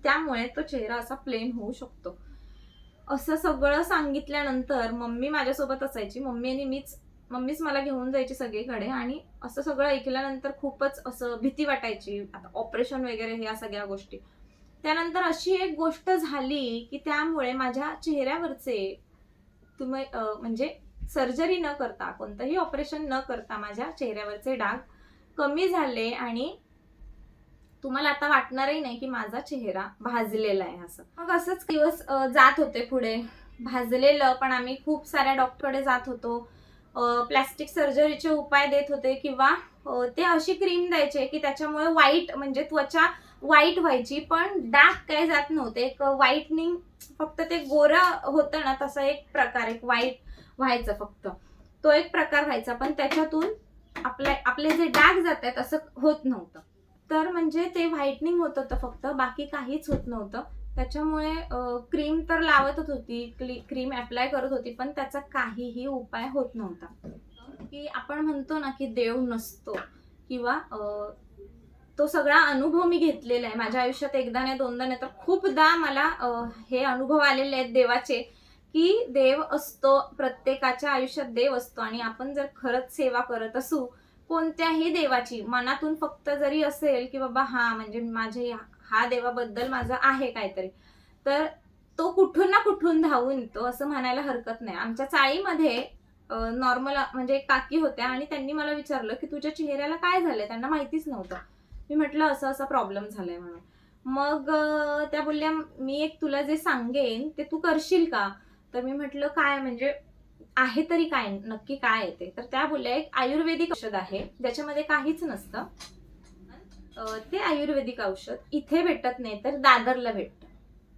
त्यामुळे तो चेहरा असा प्लेन होऊ शकतो. असं सगळं सांगितल्यानंतर मम्मी माझ्यासोबत असायची, मम्मीच मला घेऊन जायची सगळीकडे. आणि असं सगळं ऐकल्यानंतर खूपच असं भीती वाटायची, आता ऑपरेशन वगैरे ह्या सगळ्या गोष्टी. त्यानंतर अशी एक गोष्ट झाली की त्यामुळे माझ्या चेहऱ्यावरचे म्हणजे सर्जरी न करता, कोणतंही ऑपरेशन न करता माझ्या चेहऱ्यावरचे डाग कमी झाले. आणि तुम्हाला आता वाटणारही नाही की माझा चेहरा भाजलेला आहे असं. मग असंच दिवस जात होते पुढे. भाजलेलं, पण आम्ही खूप साऱ्या डॉक्टरकडे जात होतो. प्लास्टिक सर्जरीचे उपाय देत होते किंवा ते अशी क्रीम द्यायचे की त्याच्यामुळे वाईट म्हणजे त्वचा वाईट व्हायची, पण डाग काही जात नव्हते. एक व्हाईटनिंग, फक्त ते गोरं होतं ना तसा एक प्रकार, एक वाईट व्हायचं फक्त. तो एक प्रकार व्हायचा, पण त्याच्यातून आपले जे डाग जात आहेत असं होत नव्हतं. तर म्हणजे ते व्हाईटनिंग होत होतं फक्त, बाकी काहीच होत नव्हतं. त्याच्यामुळे क्रीम तर लावतच होती, क्रीम अप्लाय करत होती, पण त्याचा काहीही उपाय होत नव्हता. की आपण म्हणतो ना की देव नसतो, किंवा तो सगळा अनुभव मी घेतलेला आहे माझ्या आयुष्यात. एकदा नाही, दोनदा नाही, तर खूपदा मला हे अनुभव आलेले आहेत देवाचे, की देव असतो, प्रत्येकाच्या आयुष्यात देव असतो. आणि आपण जर खरंच सेवा करत असू कोणत्याही देवाची, मनातून फक्त जरी असेल की बाबा हा म्हणजे माझे हा देवाबद्दल माझं आहे काहीतरी, तर तो कुठून ना कुठून धावून येतो असं म्हणायला हरकत नाही. आमच्या चाळीमध्ये नॉर्मल म्हणजे एक काकी होत्या, आणि त्यांनी मला विचारलं की तुझ्या चेहऱ्याला काय झालंय, त्यांना माहितीच नव्हतं. मी म्हटलं असं असा प्रॉब्लेम झालाय म्हणून. मग त्या बोलल्या, मी एक तुला जे सांगेन ते तू करशील का? तर मी म्हटलं काय म्हणजे, आहे तरी काय, नक्की काय आहे ते? तर त्या बोलल्या, एक आयुर्वेदिक औषध आहे ज्याच्यामध्ये काहीच नसतं. ते आयुर्वेदिक औषध इथे भेटत नाही, तर दादरला भेटतं.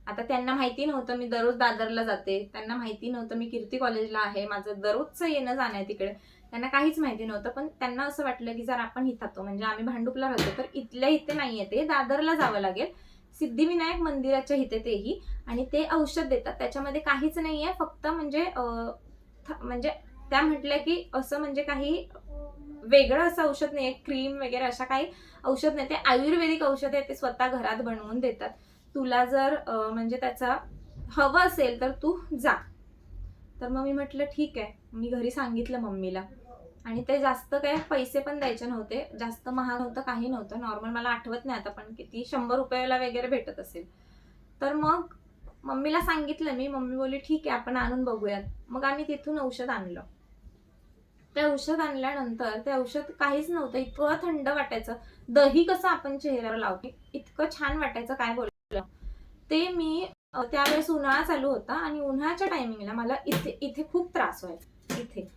आता त्यांना माहिती नव्हतं मी दररोज दादरला जाते, त्यांना माहिती नव्हतं मी कीर्ती कॉलेजला आहे, माझं दररोजचं येणं जाणं आहे तिकडे, त्यांना काहीच माहिती नव्हतं. पण त्यांना असं वाटलं की जर आपण इथं तो म्हणजे आम्ही भांडुपला राहतो, तर इथल्या इथे नाहीये, ते दादरला जावं लागेल, सिद्धिविनायक मंदिराच्या इथे तेही, आणि ते औषध देतात. त्याच्यामध्ये काहीच नाहीये, फक्त म्हणजे म्हणजे त्या म्हटल्या की असं म्हणजे काही वेगळं असं औषध नाहीये, क्रीम वगैरे अशा काही औषध नाही, ते आयुर्वेदिक औषध आहे, ते स्वतः घरात बनवून देतात. तुला जर म्हणजे त्याचा हवं असेल तर तू जा. तर मग मी म्हटलं ठीक आहे. मी घरी सांगितलं मम्मीला, आणि ते जास्त काही पैसे पण द्यायचे नव्हते, जास्त महाग नव्हतं, काही नव्हतं, नॉर्मल. मला आठवत नाही आता, पण किती 100 रुपयाला वगैरे भेटत असेल. तर मग मम्मीला सांगितलं मी, मम्मी बोलली ठीक आहे आपण आणून बघूयात. मग आम्ही तिथून औषध आणलं. ते औषध आणल्यानंतर ते औषध काहीच नव्हतं, इतकं थंड वाटायचं. दही कसं आपण चेहऱ्यावर लावतो इतकं छान वाटायचं, काय बोलायला. ते मी त्यावेळेस उन्हाळा चालू होता, आणि उन्हाळ्याच्या टायमिंगला मला इथे इथे खूप त्रास व्हायचा, इथे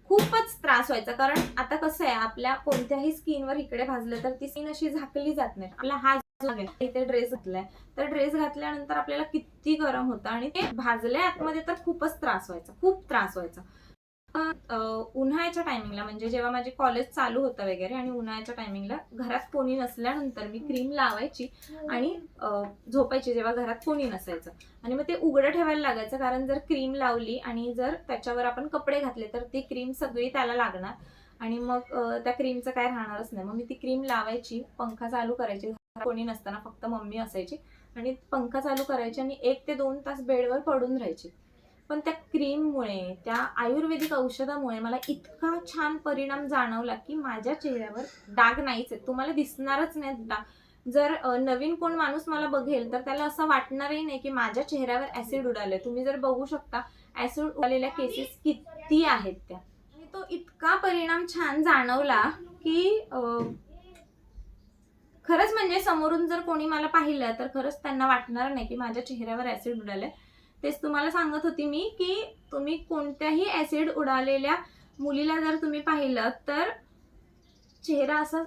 खूपच त्रास व्हायचा. कारण आता कसं आहे, आपल्या कोणत्याही स्किनवर इकडे भाजलं तर ती स्किन अशी झाकली जात नाही. आपला हा जो आहे, इथे ड्रेस घातलाय, तर ड्रेस घातल्यानंतर आपल्याला किती गरम होतं, आणि ते भाजले आतमध्ये तर खूपच त्रास व्हायचा, खूप त्रास व्हायचा. उन्हाळ्याच्या टायमिंगला म्हणजे जेव्हा माझे कॉलेज चालू होतं वगैरे, आणि उन्हाळ्याच्या टायमिंगला घरात कोणी नसल्यानंतर मी क्रीम लावायची आणि झोपायची जेव्हा घरात कोणी नसायचं. आणि मग ते उघडं ठेवायला लागायचं, कारण जर क्रीम लावली आणि जर त्याच्यावर आपण कपडे घातले तर ती क्रीम सगळी त्याला लागणार, आणि मग त्या क्रीमचं काय राहणारच नाही. मग मी ती क्रीम लावायची, पंखा चालू करायची, घरात कोणी नसताना फक्त मम्मी असायची, आणि पंखा चालू करायची आणि 1 ते 2 तास बेडवर पडून राहायची. पण त्या क्रीममुळे, त्या आयुर्वेदिक औषधामुळे मला इतका छान परिणाम जाणवला की माझ्या चेहऱ्यावर डाग नाहीच आहेत, तुम्हाला दिसणारच नाहीत डाग. जर नवीन कोण माणूस मला बघेल तर त्याला असं वाटणारही नाही की माझ्या चेहऱ्यावर ऍसिड उडाले. तुम्ही जर बघू शकता ऍसिड उडालेल्या केसेस किती आहेत त्या. आणि तो इतका परिणाम छान जाणवला की खरंच म्हणजे समोरून जर कोणी मला पाहिलं तर खरंच त्यांना वाटणार नाही की माझ्या चेहऱ्यावर ऍसिड उडाले. तेच तुम्हाला सांगत होती मी की तुम्ही कोणत्याही ऍसिड उडालेल्या मुलीला जर तुम्ही पाहिलं तर चेहरा असा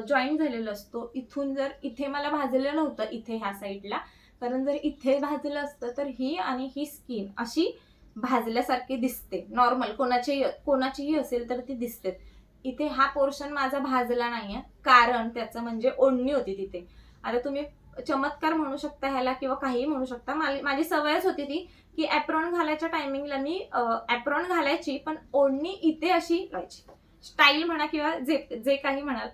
जॉईंट झालेला असतो. इथून जर इथे मला भाजलेलं नव्हतं, इथे ह्या साईडला, कारण जर इथे भाजलं असतं तर ही आणि ही स्किन अशी भाजल्यासारखी दिसते. नॉर्मल कोणाचीही असेल तर ती दिसते. इथे हा पोर्शन माझा भाजला नाहीये, कारण त्याचं म्हणजे ओढणी होती तिथे. आता तुम्ही चमत्कार म्हणू शकता ह्याला किंवा काहीही म्हणू शकता. माझी सवयच होती ती की ॲप्रॉन घालायच्या टायमिंगला मी ॲप्रॉन घालायची, पण ओढणी इथे अशी लावायची. स्टाईल म्हणा किंवा जे जे काही म्हणाल,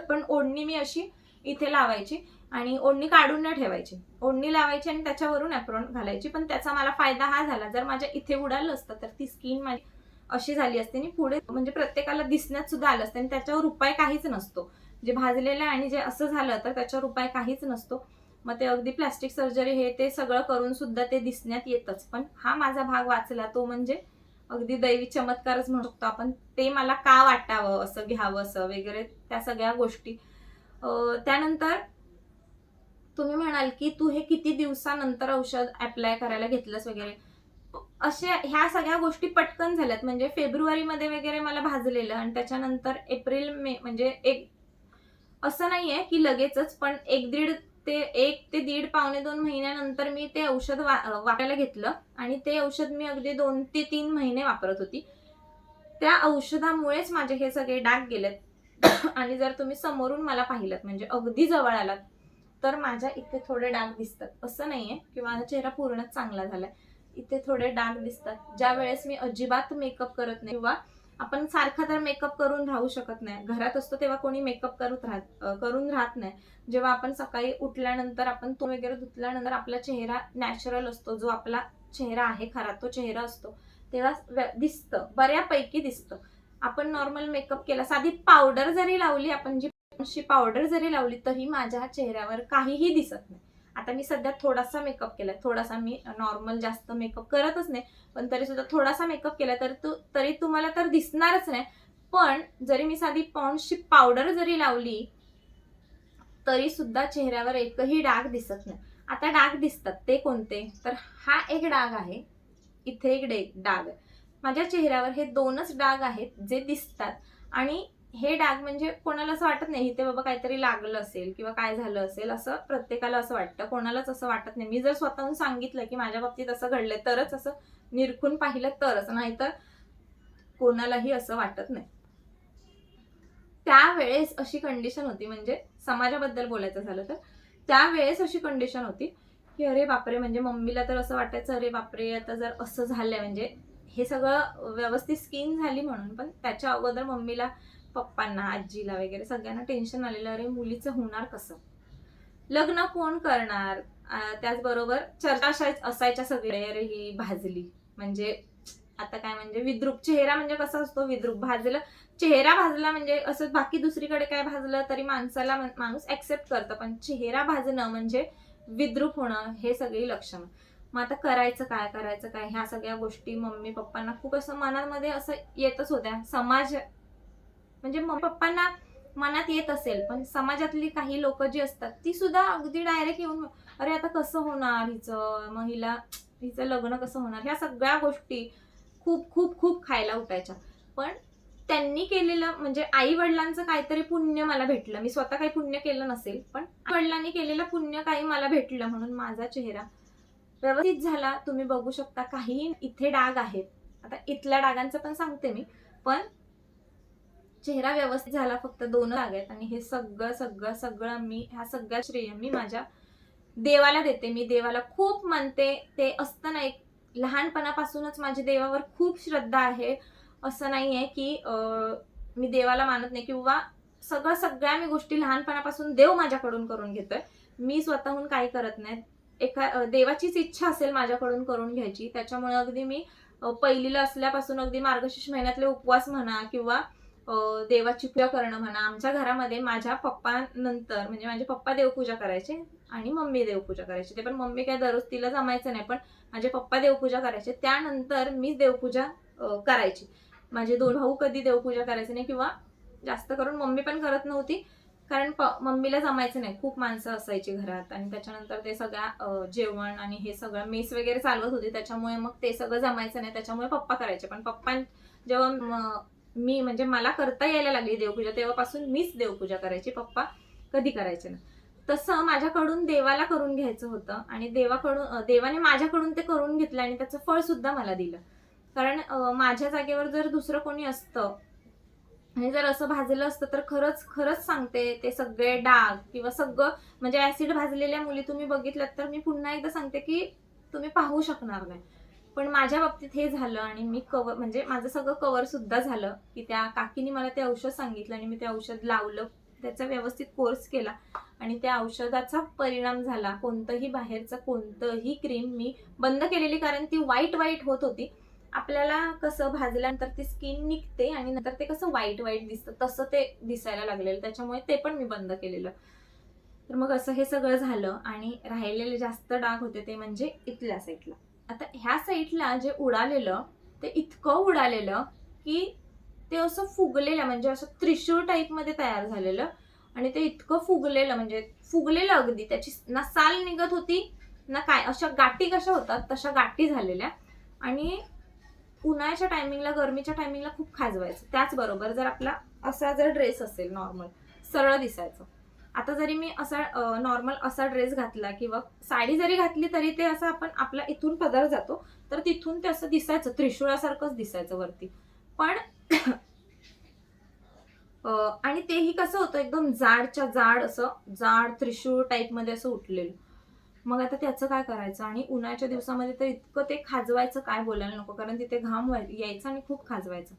पण ओढणी मी अशी इथे लावायची, आणि ओढणी काढून नाही ठेवायची. ओढणी लावायची आणि त्याच्यावरून ॲप्रॉन घालायची. पण त्याचा मला फायदा हा झाला, जर माझ्या इथे उडालं असतं तर ती स्किन माझी अशी झाली असते आणि पुढे म्हणजे प्रत्येकाला दिसण्यात सुद्धा आलं असतं, आणि त्याच्यावर उपाय काहीच नसतो. जे भाजलेलं आणि जे असं झालं तर त्याच्यावर उपाय काहीच नसतो. मग ते अगदी प्लास्टिक सर्जरी हे ते सगळं करून सुद्धा ते दिसण्यात येतच. पण हा माझा भाग वाचला, तो म्हणजे अगदी दैवी चमत्कारच म्हणू शकतो आपण. ते मला का वाटावं, असं घ्यावं असं वगैरे, त्या सगळ्या गोष्टी. त्यानंतर तुम्ही म्हणाल की तू हे किती दिवसानंतर औषध अप्लाय करायला घेतलंस वगैरे. अशा ह्या सगळ्या गोष्टी पटकन झाल्यात. म्हणजे फेब्रुवारीमध्ये वगैरे मला भाजलेलं आणि त्याच्यानंतर एप्रिल मे म्हणजे एक असं नाहीये की लगेचच, पण 1 ते दीड पावणे 2 महिन्यानंतर मी ते औषध वापरायला घेतलं आणि ते औषध मी अगदी 2 ते 3 महिने वापरत होती. त्या औषधामुळेच माझे हे सगळे डाग गेलेत. आणि जर तुम्ही समोरून मला पाहिलत म्हणजे अगदी जवळ आलात, तर माझ्या इथे थोडे डाग दिसतात. असं नाहीये की माझा चेहरा पूर्णच चांगला झालाय. इथे थोडे डाग दिसतात. ज्यावेळेस मी अजिबात मेकअप करत नाही किंवा आपण सारखा तर मेकअप करून राहू शकत नाही. घरात असतो तेव्हा कोणी मेकअप करून राहत नाही. जेव्हा आपण सकाळी उठल्यानंतर आपण तोंड वगैरे धुतल्यानंतर आपला चेहरा नॅचरल असतो, जो आपला चेहरा आहे खरा तो चेहरा असतो, तेव्हा दिसतं, बऱ्यापैकी दिसतं. आपण नॉर्मल मेकअप केला, साधी पावडर जरी लावली, आपण जी पावडर जरी लावली, तरी माझ्या चेहऱ्यावर काहीही दिसत नाही. आता मी सध्या थोडासा मेकअप केलाय, थोडासा, मी नॉर्मल जास्त मेकअप करतच नाही, पण तरी सुद्धा थोडासा मेकअप केला तरी तुम्हाला तर दिसणारच नाही. पण जरी मी साधी पॉन्ड्सची पावडर जरी लावली, तरी सुद्धा चेहऱ्यावर एकही डाग दिसत नाही. आता डाग दिसतात ते कोणते, तर हा एक डाग आहे, इथे एक डाग आहे. माझ्या चेहऱ्यावर हे 2च डाग आहेत जे दिसतात. आणि हे डाग म्हणजे कोणाला असं वाटत नाही इथे बाबा काहीतरी लागलं असेल किंवा काय झालं असेल, असं प्रत्येकाला असं वाटतं, कोणालाच असं वाटत नाही. मी जर स्वतःहून सांगितलं की माझ्या बाबतीत असं घडलंय, तरच असं निरखून पाहिलं तरच, नाहीतर कोणालाही असं वाटत नाही. त्यावेळेस अशी कंडिशन होती, म्हणजे समाजाबद्दल बोलायचं झालं तर त्यावेळेस अशी कंडिशन होती की अरे बापरे, म्हणजे मम्मीला तर असं वाटायचं अरे बापरे, आता जर असं झालंय, म्हणजे हे सगळं व्यवस्थित स्किन झाली म्हणून, पण त्याच्या अगोदर मम्मीला, पप्पांना, आजीला वगैरे सगळ्यांना टेन्शन आलेलं, अरे मुलीचं होणार कसं, लग्न कोण करणार. त्याचबरोबर चर्चा असायच्या सगळे, अरे ही भाजली, म्हणजे आता काय, म्हणजे विद्रूप चेहरा म्हणजे कसा असतो, विद्रूप भाजलं, चेहरा भाजला म्हणजे असं बाकी दुसरीकडे काय भाजलं तरी माणूस ऍक्सेप्ट करतं, पण चेहरा भाजणं म्हणजे विद्रूप होणं, हे सगळी लक्षणं. मग आता करायचं काय ह्या सगळ्या गोष्टी मम्मी पप्पांना खूप असं मनामध्ये असं येतच होत्या. समाज म्हणजे मम्मी पप्पांना मनात येत असेल, पण समाजातली काही लोक जी असतात ती सुद्धा अगदी डायरेक्ट येऊन, अरे आता कसं होणार हिचं, मग हिचं लग्न कसं होणार, ह्या सगळ्या गोष्टी खूप खूप खूप खायला उठायच्या. पण त्यांनी केलेलं म्हणजे आई वडिलांचं काहीतरी पुण्य मला भेटलं. मी स्वतः काही पुण्य केलं नसेल, पण आई वडिलांनी केलेलं पुण्य काही मला भेटलं, म्हणून माझा चेहरा व्यवस्थित झाला. तुम्ही बघू शकता, काही इथे डाग आहेत, आता इथल्या डागांचं पण सांगते मी, पण चेहरा व्यवस्थित झाला. फक्त 2 डाग आहेत आणि हे सगळं मी, ह्या सगळ्या श्रेय मी माझ्या देवाला देते. मी देवाला खूप मानते. ते असतं ना, एक लहानपणापासूनच माझी देवावर खूप श्रद्धा आहे. असं नाहीये की मी देवाला मानत नाही किंवा सगळ्या मी गोष्टी लहानपणापासून देव माझ्याकडून करून घेतोय. मी स्वतःहून काही करत नाही. देवाचीच इच्छा असेल माझ्याकडून करून घ्यायची. त्याच्यामुळे अगदी मी पहिलीला असल्यापासून अगदी मार्गशीर्ष महिन्यातले उपवास म्हणा किंवा देवाची पूजा करणं म्हणा. आमच्या घरामध्ये माझ्या पप्पानंतर म्हणजे माझे पप्पा देवपूजा करायचे आणि मम्मी देवपूजा करायची. ते पण मम्मी काय दररोज तिला जमायचं नाही, पण माझे पप्पा देवपूजा करायचे. त्यानंतर मी देवपूजा करायची. माझे 2 भाऊ कधी देवपूजा करायचे नाही किंवा जास्त करून मम्मी पण करत नव्हती, कारण मम्मीला जमायचं नाही, खूप माणसं असायची घरात आणि त्याच्यानंतर ते सगळ्या जेवण आणि हे सगळं मेस वगैरे चालवत होते, त्याच्यामुळे मग ते सगळं जमायचं नाही, त्याच्यामुळे पप्पा करायचे. पण पप्पा जेव्हा मी म्हणजे मला करता यायला लागली देवपूजा, तेव्हापासून मीच देवपूजा करायची, पप्पा कधी करायचे ना. तसं माझ्याकडून देवाला करून घ्यायचं होतं आणि देवाने माझ्याकडून ते करून घेतलं आणि त्याचं फळ सुद्धा मला दिलं. कारण माझ्या जागेवर जर दुसरं कोणी असतं आणि जर असं भाजलं असतं, तर खरंच सांगते, ते सगळे डाग किंवा सगळं म्हणजे ऍसिड भाजलेल्या मुली तुम्ही बघितल्यात तर मी पुन्हा एकदा सांगते की तुम्ही पाहू शकणार नाही. पण माझ्या बाबतीत हे झालं आणि मी म्हणजे माझं सगळं कव्हर सुद्धा झालं, की त्या काकीने मला ते औषध सांगितलं आणि मी ते औषध लावलं, त्याचा व्यवस्थित कोर्स केला आणि त्या औषधाचा परिणाम झाला. कोणतंही बाहेरचं कोणतंही क्रीम मी बंद केलेली, कारण ती वाईट होत होती. आपल्याला कसं भाजल्यानंतर ती स्किन निघते आणि नंतर ते कसं वाईट दिसतं, तसं ते दिसायला लागलेलं, त्याच्यामुळे ते पण मी बंद केलेलं. तर मग असं हे सगळं झालं आणि राहिलेले जास्त डाग होते ते म्हणजे इथल्या साईडला. आता ह्या साईडला जे उडालेलं ते इतकं उडालेलं की ते असं फुगलेलं, म्हणजे असं त्रिशूळ टाईप मध्ये तयार झालेलं आणि ते इतकं फुगलेलं, म्हणजे फुगलेलं अगदी, त्याची ना साल निघत होती ना काय, अशा गाठी कशा होतात तशा गाठी झालेल्या आणि उन्हाळ्याच्या टायमिंगला, गरमीच्या टायमिंगला खूप खाजवायचं. त्याचबरोबर जर आपला असा जर ड्रेस असेल नॉर्मल, सरळ दिसायचं. आता जरी मी असा नॉर्मल असा ड्रेस घातला किंवा साडी जरी घातली तरी ते असं आपण आपला इथून पदर जातो तर तिथून ते असं दिसायचं, त्रिशूळासारखंच दिसायचं वरती. पण आणि तेही कसं होतं, एकदम जाडच्या जाड असं जाड त्रिशूळ टाईपमध्ये असं उठलेलं. मग आता त्याचं काय करायचं? आणि उन्हाळ्याच्या दिवसामध्ये तर इतकं ते खाजवायचं काय बोलायला नको, कारण तिथे घाम यायचा आणि खूप खाजवायचं.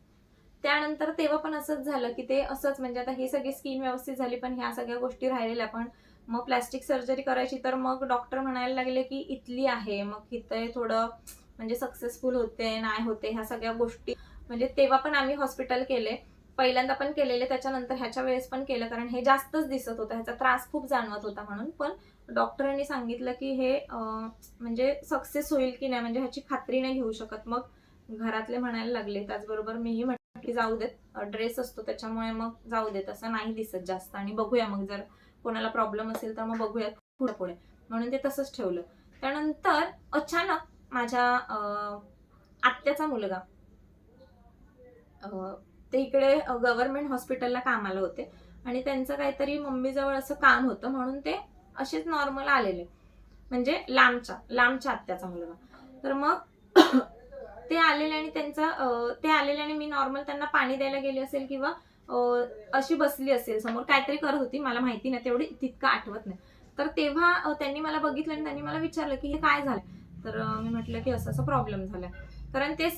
त्यानंतर तेव्हा पण असंच झालं की ते असंच, म्हणजे आता ही सगळी स्किन व्यवस्थित झाली पण ह्या सगळ्या गोष्टी राहिलेल्या. पण मग प्लॅस्टिक सर्जरी करायची तर मग डॉक्टर म्हणायला लागले की इथली आहे, मग इथे थोडं म्हणजे सक्सेसफुल होते नाही होते ह्या सगळ्या गोष्टी. म्हणजे तेव्हा पण आम्ही हॉस्पिटल केले, पहिल्यांदा पण केलेले, त्याच्यानंतर ह्याच्या वेळेस पण केलं, कारण हे जास्तच दिसत होतं, ह्याचा त्रास खूप जाणवत होता म्हणून. पण डॉक्टरांनी सांगितलं की हे म्हणजे सक्सेस होईल की नाही म्हणजे ह्याची खात्री नाही घेऊ शकत. मग घरातले म्हणायला लागले, त्याचबरोबर मीही म्हटलं की जाऊ देत, ड्रेस असतो त्याच्यामुळे मग जाऊ देत, असं नाही दिसत जास्त, आणि बघूया मग जर कोणाला प्रॉब्लेम असेल तर मग बघूयात पुढे पुढे, म्हणून ते तसंच ठेवलं. त्यानंतर अचानक माझ्या आत्याचा मुलगा ते इकडे गव्हर्नमेंट हॉस्पिटलला कामाला होते आणि त्यांचं काहीतरी मम्मीजवळ असं काम होतं म्हणून ते असेच नॉर्मल आलेले, म्हणजे लांबच्या आत्याचा मुलगा. तर मग ते आलेले आणि ते आलेले आणि मी नॉर्मल त्यांना पाणी द्यायला गेली असेल किंवा अशी बसली असेल समोर, काहीतरी करत होती, मला माहिती नाही, तेवढी तितकं आठवत नाही. तर तेव्हा त्यांनी मला बघितलं आणि त्यांनी मला विचारलं की हे काय झालं. तर मी म्हटलं की असं असं प्रॉब्लेम झालाय, कारण ते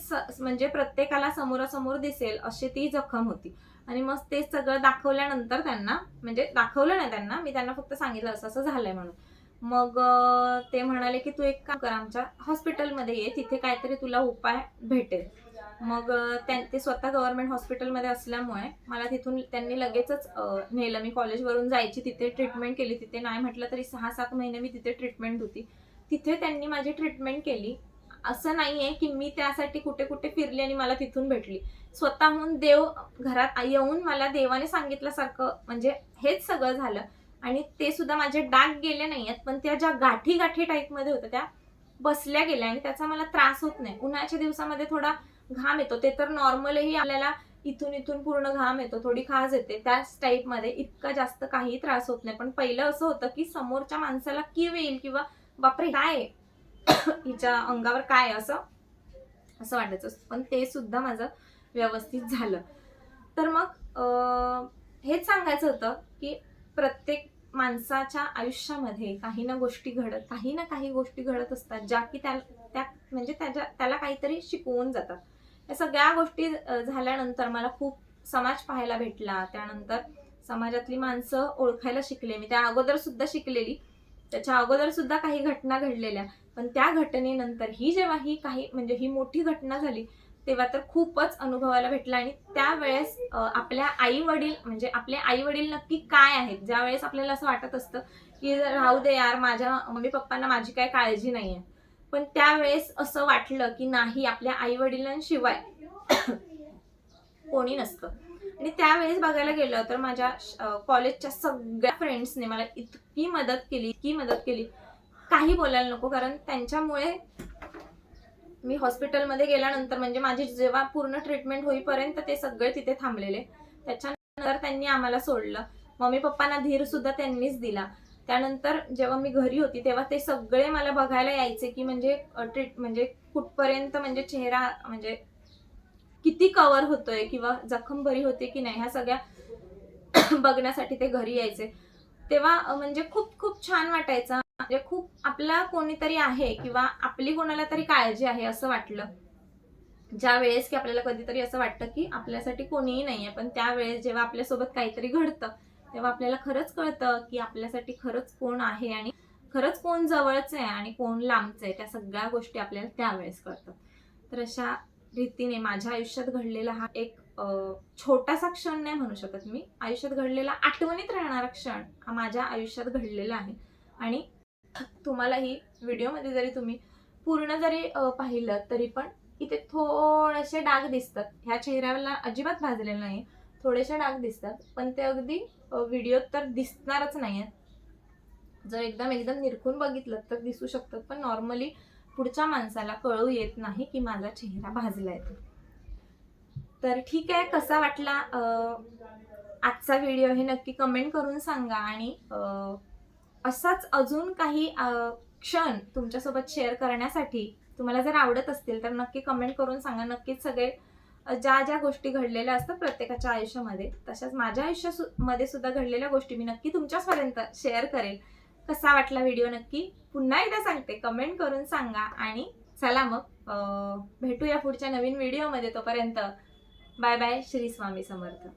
म्हणजे प्रत्येकाला समोरासमोर दिसेल अशी ती जखम होती. आणि मग ते सगळं दाखवल्यानंतर त्यांना, म्हणजे दाखवलं नाही त्यांना, मी त्यांना फक्त सांगितलं असं असं झालंय म्हणून. मग ते म्हणाले की तू एक काम कर, आमच्या हॉस्पिटलमध्ये ये, तिथे काहीतरी तुला उपाय भेटेल. मग ते स्वतः गव्हर्नमेंट हॉस्पिटलमध्ये असल्यामुळे मला तिथून त्यांनी लगेचच नेलं. मी कॉलेजवरून जायची, तिथे ट्रीटमेंट केली. तिथे नाही म्हटलं तरी 6-7 महिने मी तिथे ट्रीटमेंट होती. तिथे त्यांनी माझी ट्रीटमेंट केली. असं नाहीये की मी त्यासाठी कुठे कुठे फिरली आणि मला तिथून भेटली. स्वतःहून देव घरात येऊन मला देवाने सांगितल्यासारखं म्हणजे हेच सगळं झालं. आणि ते सुद्धा माझे डाग गेले नाहीयेत, पण त्या ज्या गाठी गाठी टाईपमध्ये होत्या त्या बसल्या गेल्या आणि त्याचा मला त्रास होत नाही. उन्हाळ्याच्या दिवसामध्ये थोडा घाम येतो, ते तर नॉर्मलही आपल्याला इथून इथून पूर्ण घाम येतो, थोडी खाज येते, त्याच टाईपमध्ये इतका जास्त काही त्रास होत नाही. पण पहिलं असं होतं की समोरच्या माणसाला कीव येईल किंवा बापरे काय हिच्या अंगावर काय असं असं वाटायचं. पण ते सुद्धा माझं व्यवस्थित झालं. तर मग हेच सांगायचं होतं की प्रत्येक माणसाच्या आयुष्यामध्ये काही ना काही गोष्टी घडत असतात, ज्या की त्या म्हणजे त्याला काहीतरी शिकवून जातात. या सगळ्या गोष्टी झाल्यानंतर मला खूप समाज पाहायला भेटला. त्यानंतर समाजातली माणसं ओळखायला शिकले मी. त्या अगोदर सुद्धा शिकलेली, त्याच्या अगोदर सुद्धा काही घटना घडलेल्या. पण त्या घटनेनंतर जेव्हा ही मोठी घटना झाली, तेव्हा तर खूपच अनुभवायला भेटला. आणि त्यावेळेस आपल्या आई वडील म्हणजे आपले आई वडील नक्की काय आहेत, ज्यावेळेस आपल्याला असं वाटत असतं की राहू दे यार, माझ्या मम्मी पप्पांना माझी काही काळजी नाहीये, पण त्यावेळेस असं वाटलं की नाही, आपल्या आई वडिलांशिवाय कोणी नसतं. आणि त्यावेळेस बघायला गेलं तर माझ्या कॉलेजच्या सगळ्या फ्रेंड्सने मला इतकी मदत केली, काही बोलायला नको. कारण त्यांच्यामुळे मी हॉस्पिटलमध्ये गेल्यानंतर म्हणजे माझी जेव्हा पूर्ण ट्रीटमेंट होईपर्यंत ते सगळे तिथे थांबलेले. त्याच्यानंतर त्यांनी आम्हाला सोडलं. मम्मी पप्पांना धीर सुद्धा त्यांनीच दिला. त्यानंतर जेव्हा मी घरी होती तेव्हा ते सगळे मला बघायला यायचे की म्हणजे कुठपर्यंत म्हणजे चेहरा म्हणजे किती कव्हर होतोय किंवा जखम बरी होते की नाही, ह्या सगळ्या बघण्यासाठी ते घरी यायचे. तेव्हा म्हणजे खूप खूप छान वाटायचं. म्हणजे खूप आपला कोणीतरी आहे किंवा आपली कोणाला तरी काळजी आहे असं वाटलं. ज्या वेळेस की आपल्याला कधीतरी असं वाटतं की आपल्यासाठी कोणीही नाहीये, पण त्यावेळेस जेव्हा आपल्यासोबत काहीतरी घडतं तेव्हा आपल्याला खरंच कळतं की आपल्यासाठी खरंच कोण आहे आणि खरंच कोण जवळचं आहे आणि कोण लांबचं आहे. त्या सगळ्या गोष्टी आपल्याला त्यावेळेस कळतात. तर अशा रीतीने माझ्या आयुष्यात घडलेला हा एक छोटासा क्षण नाही म्हणू शकत मी, आयुष्यात घडलेला आठवणीत राहणारा क्षण हा माझ्या आयुष्यात घडलेला आहे. आणि तुम्हालाही व्हिडिओमध्ये जरी तुम्ही पूर्ण जरी पाहिलं तरी पण इथे थोडेसे डाग दिसतात. ह्या चेहऱ्याला अजिबात भाजलेलं नाही, थोडेसे डाग दिसतात, पण ते अगदी व्हिडिओत तर दिसणारच नाहीये. जर एकदम निरखून बघितलं तर दिसू शकतात, पण नॉर्मली पुढच्या माणसाला कळू येत नाही की माझा चेहरा भाजलाय. तर ठीक आहे, कसा वाटला आजचा व्हिडिओ हे नक्की कमेंट करून सांगा. आणि असाच अजून काही क्षण तुमच्यासोबत शेअर करण्यासाठी तुम्हाला जर आवडत असतील तर नक्की कमेंट करून सांगा. नक्कीच सगळे ज्या ज्या गोष्टी घडलेल्या असतात प्रत्येकाच्या आयुष्यामध्ये, तशाच माझ्या आयुष्यामध्ये सुद्धा घडलेल्या गोष्टी मी नक्की तुमच्यापर्यंत शेअर करेल. कसा वाटला व्हिडिओ नक्की पुन्हा एकदा सांगते, कमेंट करून सांगा. आणि चला मग भेटूया पुढच्या नवीन व्हिडिओमध्ये. तोपर्यंत बाय बाय. श्री स्वामी समर्थ.